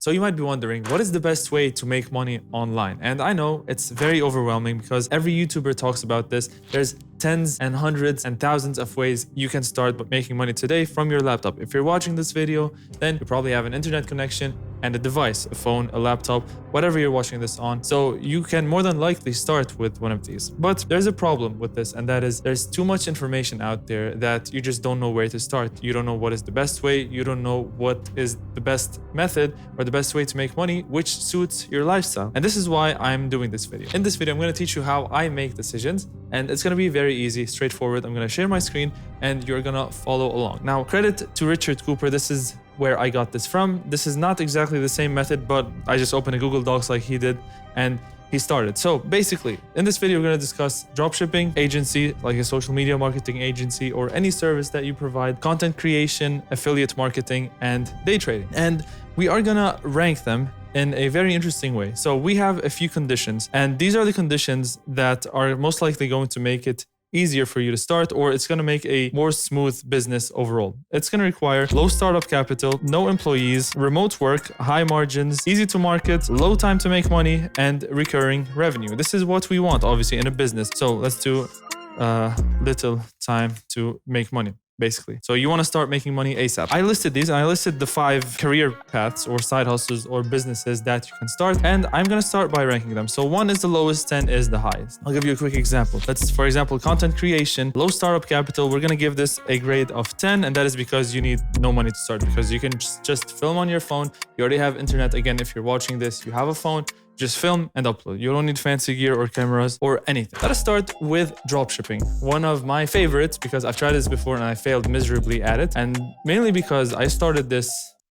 So you might be wondering, what is the best way to make money online? And I know it's very overwhelming because every YouTuber talks about this. There's tens and hundreds and thousands of ways you can start making money today from your laptop. If you're watching this video, then you probably have an internet connection and a device, a phone, a laptop, whatever you're watching this on. So you can more than likely start with one of these. But there's a problem with this, and that is there's too much information out there that you just don't know where to start. You don't know what is the best way. You don't know what is the best method or the best way to make money, which suits your lifestyle. And this is why I'm doing this video. In this video, I'm going to teach you how I make decisions, and it's going to be very easy, straightforward. I'm going to share my screen and you're going to follow along. Now, credit to Richard Cooper. This is where I got this from. This is not exactly the same method, but I just opened a Google Docs like he did and he started. So basically, in this video, we're going to discuss dropshipping agency, like a social media marketing agency or any service that you provide, content creation, affiliate marketing, and day trading. And we are going to rank them in a very interesting way. So we have a few conditions, and these are the conditions that are most likely going to make it easier for you to start, or it's going to make a more smooth business overall. It's going to require low startup capital, no employees, remote work, high margins, easy to market, low time to make money, and recurring revenue. This is what we want, obviously, in a business. So let's do little time to make money, basically. So you want to start making money ASAP. I listed these and I listed the 5 career paths or side hustles or businesses that you can start, and I'm going to start by ranking them. So 1 is the lowest, 10 is the highest. I'll give you a quick example. Let's, for example, content creation, low startup capital. We're going to give this a grade of 10, and that is because you need no money to start, because you can just film on your phone. You already have internet. Again, if you're watching this, you have a phone. Just film and upload. You don't need fancy gear or cameras or anything. Let us start with dropshipping. One of my favorites, because I've tried this before and I failed miserably at it. And mainly because I started this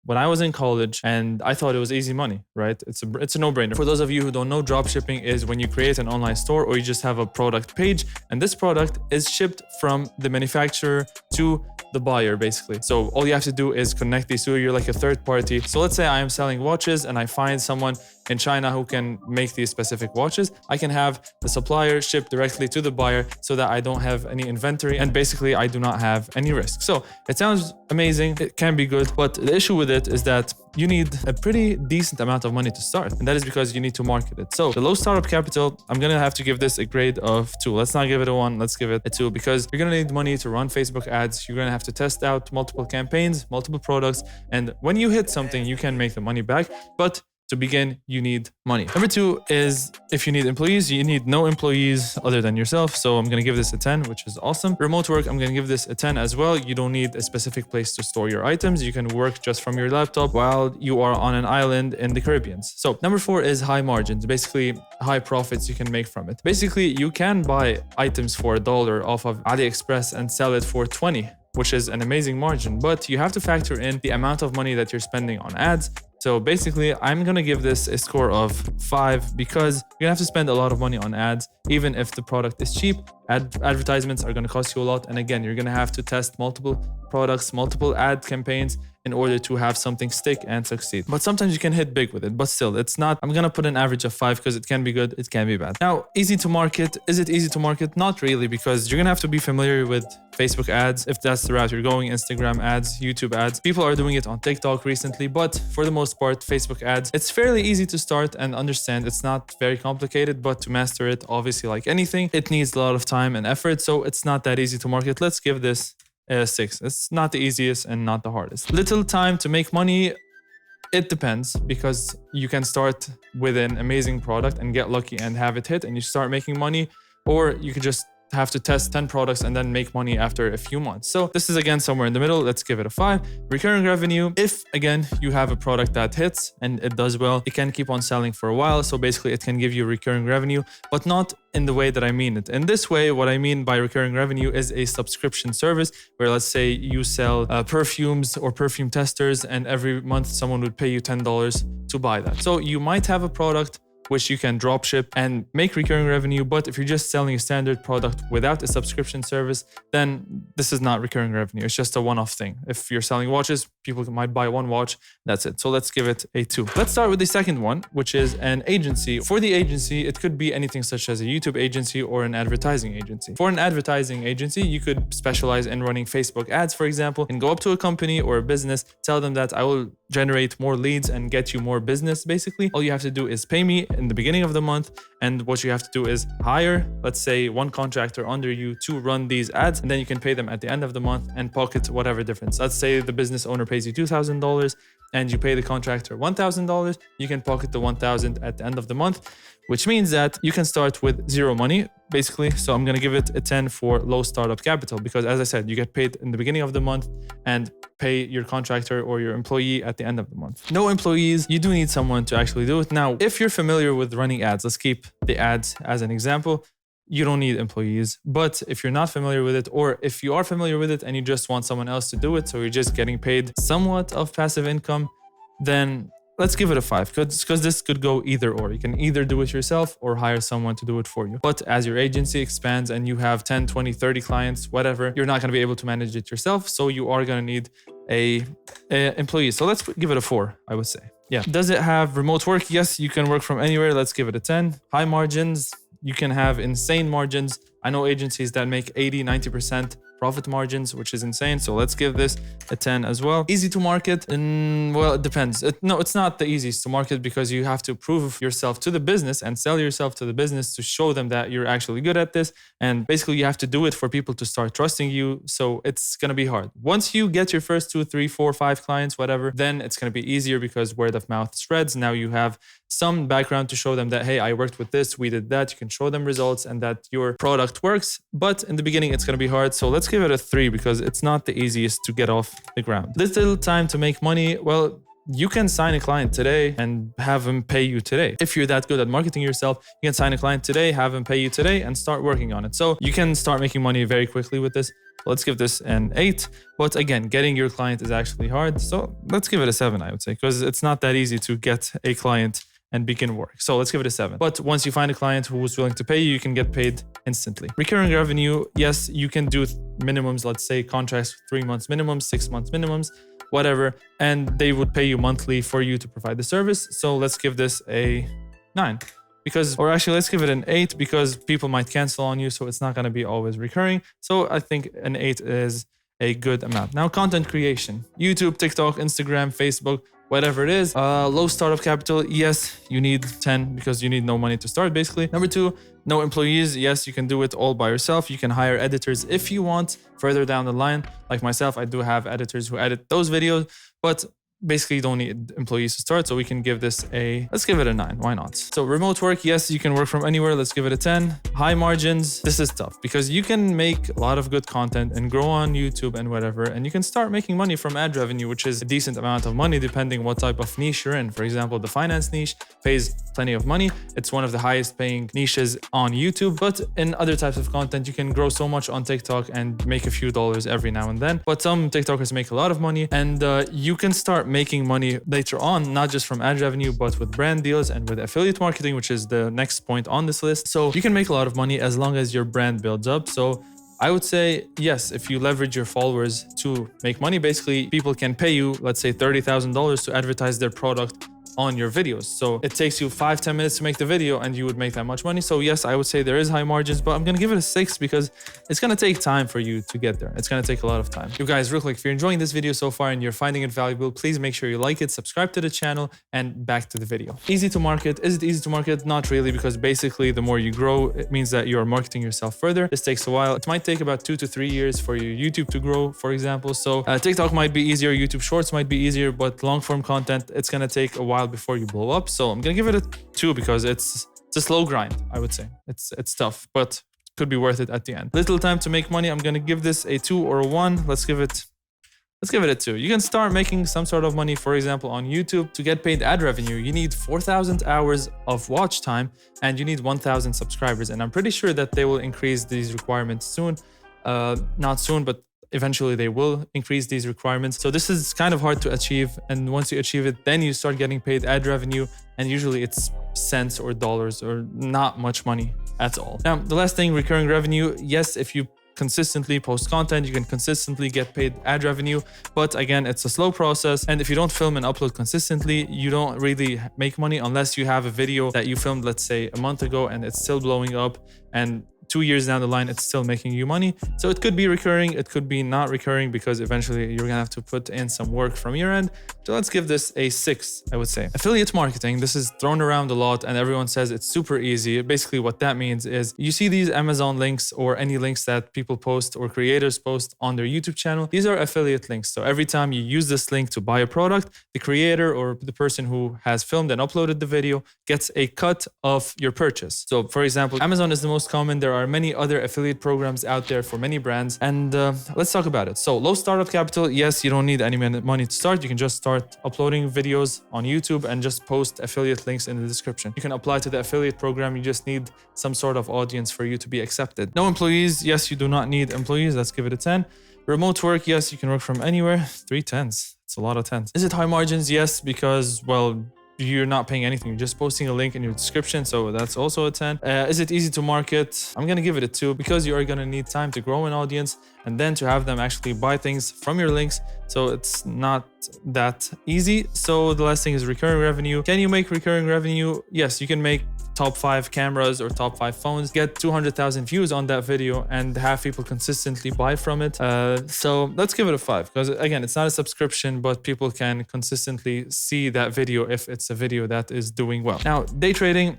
when I was in college and I thought it was easy money, right? It's a no-brainer. For those of you who don't know, dropshipping is when you create an online store or you just have a product page, and this product is shipped from the manufacturer to the buyer, basically. So all you have to do is connect these two. You're like a third party. So let's say I am selling watches and I find someone in China who can make these specific watches. I can have the supplier ship directly to the buyer so that I don't have any inventory, and basically I do not have any risk. So it sounds amazing, it can be good, but the issue with it is that you need a pretty decent amount of money to start, and that is because you need to market it. So the low startup capital, I'm gonna have to give this a grade of 2. Let's not give it a 1, let's give it a 2, because you're gonna need money to run Facebook ads. You're gonna have to test out multiple campaigns, multiple products, and when you hit something, you can make the money back, but to begin, you need money. Number 2 is if you need employees, you need no employees other than yourself. So I'm gonna give this a 10, which is awesome. Remote work, I'm gonna give this a 10 as well. You don't need a specific place to store your items. You can work just from your laptop while you are on an island in the Caribbean. So number 4 is high margins, basically high profits you can make from it. Basically, you can buy items for $1 off of AliExpress and sell it for 20, which is an amazing margin, but you have to factor in the amount of money that you're spending on ads. So basically, I'm gonna give this a score of 5 because you're gonna have to spend a lot of money on ads. Even if the product is cheap, advertisements are gonna cost you a lot. And again, you're gonna have to test multiple products, multiple ad campaigns in order to have something stick and succeed. But sometimes you can hit big with it, but still, it's not, I'm gonna put an average of 5 because it can be good, it can be bad. Now, easy to market. Is it easy to market? Not really, because you're gonna have to be familiar with Facebook ads, if that's the route you're going, Instagram ads, YouTube ads. People are doing it on TikTok recently, but for the most part, Facebook ads, it's fairly easy to start and understand. It's not very complicated, but to master it, obviously like anything, it needs a lot of time and effort, so it's not that easy to market. Let's give this 6. It's not the easiest and not the hardest. Little time to make money. It depends, because you can start with an amazing product and get lucky and have it hit and you start making money, or you could just have to test 10 products and then make money after a few months. So this is again somewhere in the middle. Let's give it a 5. Recurring revenue. If again you have a product that hits and it does well, it can keep on selling for a while. So basically it can give you recurring revenue, but not in the way that I mean it. In this way, what I mean by recurring revenue is a subscription service where, let's say, you sell perfumes or perfume testers, and every month someone would pay you $10 to buy that. So you might have a product which you can drop ship and make recurring revenue. But if you're just selling a standard product without a subscription service, then this is not recurring revenue. It's just a one-off thing. If you're selling watches, people might buy one watch, that's it. So let's give it a 2. Let's start with the second one, which is an agency. For the agency, it could be anything such as a YouTube agency or an advertising agency. For an advertising agency, you could specialize in running Facebook ads, for example, and go up to a company or a business, tell them that I will generate more leads and get you more business. Basically, all you have to do is pay me in the beginning of the month, and what you have to do is hire, let's say, one contractor under you to run these ads, and then you can pay them at the end of the month and pocket whatever difference. Let's say the business owner pays you $2,000 and you pay the contractor $1,000, you can pocket the $1,000 at the end of the month, which means that you can start with zero money, basically. So I'm gonna give it a 10 for low startup capital, because as I said, you get paid in the beginning of the month and pay your contractor or your employee at the end of the month. No employees, you do need someone to actually do it. Now, if you're familiar with running ads, let's keep the ads as an example. You don't need employees. But if you're not familiar with it, or if you are familiar with it and you just want someone else to do it, so you're just getting paid somewhat of passive income, then let's give it a 5, because this could go either or. You can either do it yourself or hire someone to do it for you. But as your agency expands and you have 10, 20, 30 clients, whatever, you're not going to be able to manage it yourself. So you are going to need a employee. So let's give it a 4, I would say. Yeah. Does it have remote work? Yes, you can work from anywhere. Let's give it a 10. High margins. You can have insane margins. I know agencies that make 80, 90% profit margins, which is insane. So let's give this a 10 as well. Easy to market? Well, it depends. No, it's not the easiest to market, because you have to prove yourself to the business and sell yourself to the business to show them that you're actually good at this. And basically you have to do it for people to start trusting you. So it's going to be hard. Once you get your first 2, 3, 4, 5 clients, whatever, then it's going to be easier, because word of mouth spreads. Now you have some background to show them that, hey, I worked with this, we did that. You can show them results and that your product works. But in the beginning, it's going to be hard. So let's give it a 3, because it's not the easiest to get off the ground. Little time to make money. Well, you can sign a client today and have him pay you today. If you're that good at marketing yourself, you can sign a client today, have him pay you today, and start working on it. So you can start making money very quickly with this. Let's give this an 8. But again, getting your client is actually hard. So let's give it a 7, I would say, because it's not that easy to get a client and begin work. So let's give it a 7. But once you find a client who is willing to pay you, you can get paid instantly. Recurring revenue, yes, you can do minimums, let's say contracts 3 months minimums, 6 months minimums, whatever, and they would pay you monthly for you to provide the service. So let's give this a 9. Or actually, let's give it an 8, because people might cancel on you, so it's not going to be always recurring. So I think an 8 is a good amount. Now, content creation, YouTube, TikTok, Instagram, Facebook, whatever it is. Low startup capital, yes, you need 10, because you need no money to start, basically. Number 2, no employees. Yes, you can do it all by yourself. You can hire editors if you want further down the line. Like myself, I do have editors who edit those videos, but basically you don't need employees to start. So we can give this let's give it a 9. Why not? So remote work, yes, you can work from anywhere. Let's give it a 10. High margins. This is tough, because you can make a lot of good content and grow on YouTube and whatever, and you can start making money from ad revenue, which is a decent amount of money depending what type of niche you're in. For example, the finance niche pays plenty of money. It's one of the highest paying niches on YouTube, but in other types of content, you can grow so much on TikTok and make a few dollars every now and then. But some TikTokers make a lot of money, and you can start making money later on, not just from ad revenue, but with brand deals and with affiliate marketing, which is the next point on this list. So you can make a lot of money as long as your brand builds up. So I would say, yes, if you leverage your followers to make money, basically people can pay you, let's say $30,000 to advertise their product on your videos. So it takes you 5-10 minutes to make the video and you would make that much money. So yes, I would say there is high margins, but I'm gonna give it a 6 because it's gonna take time for you to get there. It's gonna take a lot of time. You guys, real quick, if you're enjoying this video so far and you're finding it valuable, please make sure you like it, subscribe to the channel, and back to the video. Easy to market. Is it easy to market? Not really, because basically the more you grow, it means that you're marketing yourself further. This takes a while. It might take about 2 to 3 years for your YouTube to grow, for example. So TikTok might be easier, YouTube Shorts might be easier, but long form content, it's gonna take a while before you blow up. So I'm gonna give it a 2 because it's a slow grind, I would say. It's tough, but could be worth it at the end. Little time to make money. I'm gonna give this a 2 or a 1. Let's give it a 2. You can start making some sort of money, for example, on YouTube. To get paid ad revenue, you need 4,000 hours of watch time and you need 1,000 subscribers. And I'm pretty sure that they will increase these requirements soon. Not soon, but eventually they will increase these requirements. So this is kind of hard to achieve. And once you achieve it, then you start getting paid ad revenue. And usually it's cents or dollars or not much money at all. Now, the last thing, recurring revenue. Yes, if you consistently post content, you can consistently get paid ad revenue, but again, it's a slow process, and if you don't film and upload consistently, you don't really make money unless you have a video that you filmed, let's say, a month ago and it's still blowing up, and 2 years down the line, it's still making you money. So it could be recurring, it could be not recurring, because eventually you're gonna have to put in some work from your end. So let's give this a 6, I would say. Affiliate marketing, this is thrown around a lot and everyone says it's super easy. Basically what that means is you see these Amazon links or any links that people post or creators post on their YouTube channel. These are affiliate links. So every time you use this link to buy a product, the creator or the person who has filmed and uploaded the video gets a cut of your purchase. So for example, Amazon is the most common. There are many other affiliate programs out there for many brands, and let's talk about it. So low startup capital. Yes, you don't need any money to start. You can just start uploading videos on YouTube and just post affiliate links in the description. You can apply to the affiliate program. You just need some sort of audience for you to be accepted. No employees. Yes, you do not need employees. Let's give it a 10. Remote work. Yes, you can work from anywhere. 3 10s. It's a lot of 10s. Is it high margins? Yes, because, well, you're not paying anything. You're just posting a link in your description. So that's also a 10. Is it easy to market? I'm going to give it a 2, because you are going to need time to grow an audience and then to have them actually buy things from your links. So it's not that easy. So the last thing is recurring revenue. Can you make recurring revenue? Yes, you can make top 5 cameras or top 5 phones, get 200,000 views on that video and have people consistently buy from it. So let's give it a 5, because again, it's not a subscription, but people can consistently see that video if it's a video that is doing well. Now, day trading,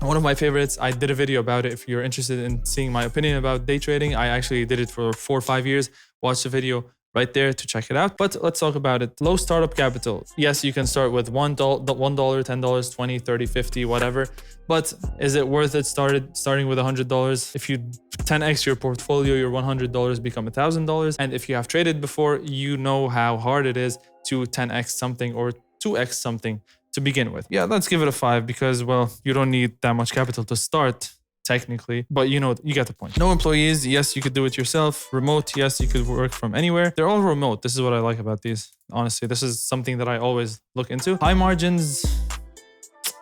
one of my favorites. I did a video about it. If you're interested in seeing my opinion about day trading, I actually did it for 4 or 5 years. Watch the video right there to check it out. But let's talk about it. Low startup capital. Yes, you can start with $1, $10, 20, 30, 50, whatever. But is it worth it starting with $100? If you 10x your portfolio, your $100 become $1,000. And if you have traded before, you know how hard it is to 10x something or 2x something to begin with. Yeah, let's give it a 5, because, well, you don't need that much capital to start, technically, but you know, you get the point. No employees. Yes, you could do it yourself. Remote. Yes, you could work from anywhere. They're all remote. This is what I like about these. Honestly, this is something that I always look into. High margins.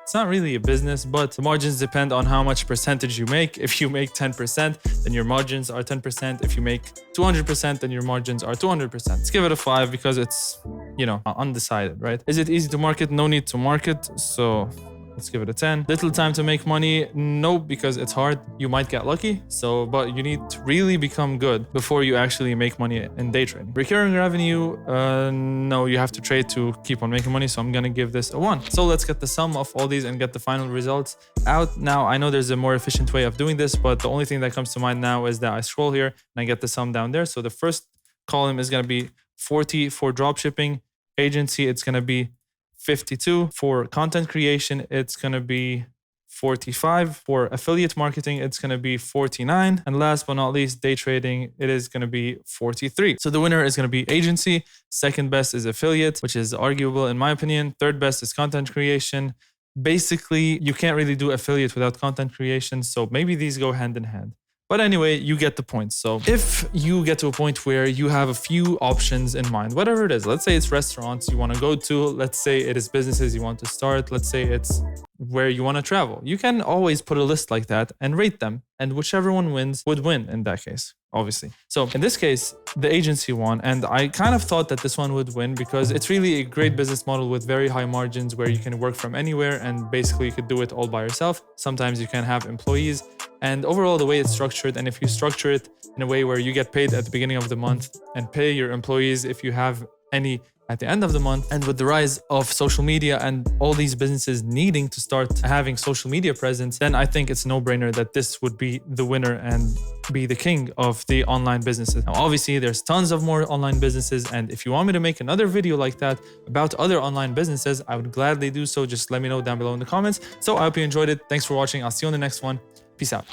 It's not really a business, but the margins depend on how much percentage you make. If you make 10%, then your margins are 10%. If you make 200%, then your margins are 200%. Let's give it a 5, because it's, you know, undecided, right? Is it easy to market? No need to market. So let's give it a 10. Little time to make money? No, because it's hard. You might get lucky. So, but you need to really become good before you actually make money in day trading. Recurring revenue? No, you have to trade to keep on making money. So I'm going to give this a 1. So let's get the sum of all these and get the final results out. Now, I know there's a more efficient way of doing this, but the only thing that comes to mind now is that I scroll here and I get the sum down there. So the first column is going to be 40 for dropshipping. Agency, it's going to be 52. For content creation, it's going to be 45. For affiliate marketing, it's going to be 49. And last but not least, day trading, it is going to be 43. So the winner is going to be agency. Second best is affiliate, which is arguable in my opinion. Third best is content creation. Basically, you can't really do affiliate without content creation. So maybe these go hand in hand. But anyway, you get the point. So if you get to a point where you have a few options in mind, whatever it is, let's say it's restaurants you want to go to, let's say it is businesses you want to start, let's say it's where you want to travel, you can always put a list like that and rate them. And whichever one wins would win in that case, obviously. So in this case, the agency won. And I kind of thought that this one would win because it's really a great business model with very high margins where you can work from anywhere and basically you could do it all by yourself. Sometimes you can have employees. And overall, the way it's structured, and if you structure it in a way where you get paid at the beginning of the month and pay your employees if you have any at the end of the month, and with the rise of social media and all these businesses needing to start having social media presence, then I think it's a no-brainer that this would be the winner and be the king of the online businesses. Now, obviously, there's tons of more online businesses, and if you want me to make another video like that about other online businesses, I would gladly do so. Just let me know down below in the comments. So I hope you enjoyed it. Thanks for watching. I'll see you on the next one. Peace out.